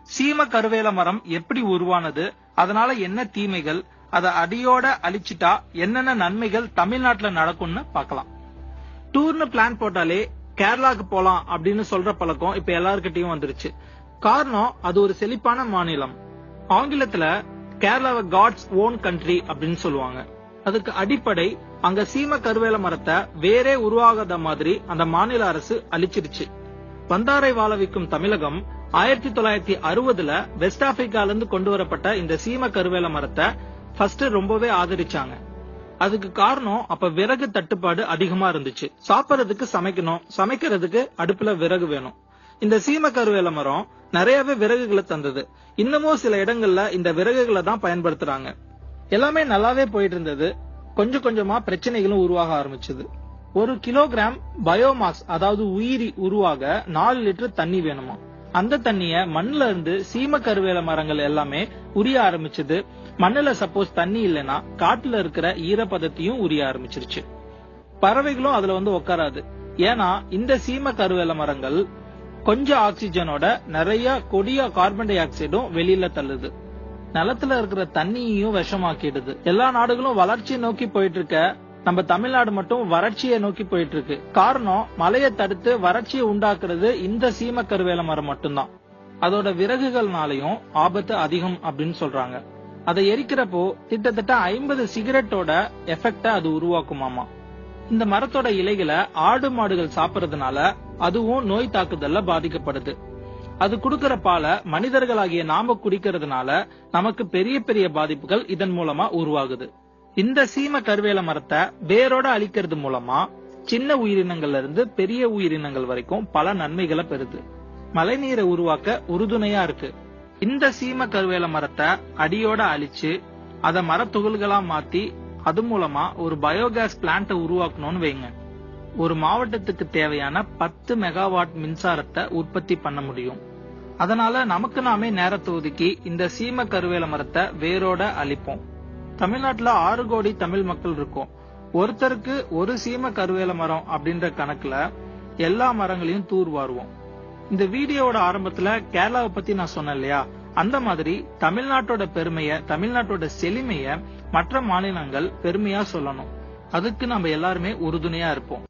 சீம கருவேல மரம் எப்படி உருவானது, அதனால என்ன தீமைகள், அதை அடியோட அழிச்சிட்டா என்னென்ன நன்மைகள் தமிழ்நாட்டுல நடக்கும்னு பார்க்கலாம். டூர்னு பிளான் போட்டாலே கேரளாக்கு போலாம் அப்படின்னு சொல்ற பழக்கம் இப்ப எல்லார்கிட்டயும் வந்துருச்சு. காரணம், அது ஒரு செழிப்பான மாநிலம். ஆங்கிலத்துல கேரளாவை காட்ஸ் ஓன் கண்ட்ரி அப்படின்னு சொல்லுவாங்க. அதுக்கு அடிப்படை, அங்க சீம கருவேல மரத்தை வேறே உருவாகாத மாதிரி அந்த மாநில அரசு அழிச்சிருச்சு. வந்தாரை வாழ வைக்கும் தமிழகம் 1960ல வெஸ்ட் ஆப்பிரிக்கால இருந்து கொண்டு வரப்பட்ட இந்த சீம கருவேல மரத்தை ஃபர்ஸ்ட் ரொம்பவே ஆதரிச்சாங்க. அதுக்கு காரணம், அப்ப விறகு தட்டுப்பாடு அதிகமா இருந்துச்சு. சாப்பிடறதுக்கு சமைக்கணும், சமைக்கிறதுக்கு அடுப்புல விறகு வேணும். இந்த சீம கருவேல மரம் நிறையவே விறகுகளை தந்தது. இன்னமும் சில இடங்கள்ல இந்த விறகுகளை தான் பயன்படுத்துறாங்க. எல்லாமே நல்லாவே போயிட்டு இருந்தது. கொஞ்சம் கொஞ்சமா பிரச்சனைகளும் உருவாக ஆரம்பிச்சது. 1 கிலோகிராம் பயோமாஸ், அதாவது உயிரி உருவாக 4 லிட்டர் தண்ணி வேணுமா. அந்த தண்ணிய மண்ணுல இருந்து சீம கருவேல மரங்கள் எல்லாமே உரிய ஆரம்பிச்சது. மண்ணுல சப்போஸ் தண்ணி இல்லைன்னா காட்டுல இருக்கிற ஈரப்பதத்தையும் உரிய ஆரம்பிச்சிருச்சு. பறவைகளும் அதுல வந்து உட்காராது. ஏன்னா இந்த சீம கருவேல மரங்கள் கொஞ்சம் ஆக்சிஜனோட நிறைய கொடிய கார்பன் டை ஆக்சைடும் வெளியில தள்ளுது. நிலத்துல இருக்கிற தண்ணியையும் விஷமாக்கிடுது. எல்லா நாடுகளும் வளர்ச்சியை நோக்கி போயிட்டு இருக்க, நம்ம தமிழ்நாடு மட்டும் வறட்சியை நோக்கி போயிட்டு இருக்கு. காரணம், மழையை தடுத்து வறட்சியை உண்டாக்குறது இந்த சீம கருவேல மரம் மட்டும்தான். அதோட விறகுகள்னாலையும் ஆபத்து அதிகம் அப்படின்னு சொல்றாங்க. அதை எரிக்கிறப்போ கிட்டத்தட்ட 50 சிகரெட்டோட எஃபெக்ட அது உருவாக்குமாமா. இந்த மரத்தோட இலைகளை ஆடு மாடுகள் சாப்பிடறதுனால அதுவும் நோய் தாக்குதல்ல பாதிக்கப்படுது. அது குடுக்கற பால மனிதர்களாகிய நாம குடிக்கிறதுனால நமக்கு பெரிய பெரிய பாதிப்புகள் இதன் மூலமா உருவாகுது. இந்த சீம கருவேல மரத்தை வேரோட அழிக்கிறது மூலமா சின்ன உயிரினங்கள்ல இருந்து பெரிய உயிரினங்கள் வரைக்கும் பல நன்மைகளை பெறுது. மழைநீரை உருவாக்க உறுதுணையா இருக்கு. இந்த சீம கருவேல மரத்தை அடியோட அழிச்சு அதை மரத்துகள்களா மாத்தி அது மூலமா ஒரு பயோகேஸ் பிளான்ட் உருவாக்கணும்னு வைங்க. ஒரு மாவட்டத்துக்கு தேவையான 10 மெகாவாட் மின்சாரத்தை உற்பத்தி பண்ண முடியும். அதனால நமக்கு நாமே நேரத்தை ஒதுக்கி இந்த சீம கருவேல மரத்தை வேரோட அழிப்போம். தமிழ்நாட்டுல 6 கோடி தமிழ் மக்கள் இருக்கும். ஒருத்தருக்கு ஒரு சீம கருவேல மரம் அப்படின்ற கணக்குல எல்லா மரங்களையும் தூர்வாருவோம். இந்த வீடியோவோட ஆரம்பத்துல கேரளாவை பத்தி நான் சொன்னேன் இல்லையா, அந்த மாதிரி தமிழ்நாட்டோட பெருமைய, தமிழ்நாட்டோட செழுமைய மற்ற மாநிலங்கள் பெருமையா சொல்லணும். அதுக்கு நம்ம எல்லாருமே உறுதுணையா இருப்போம்.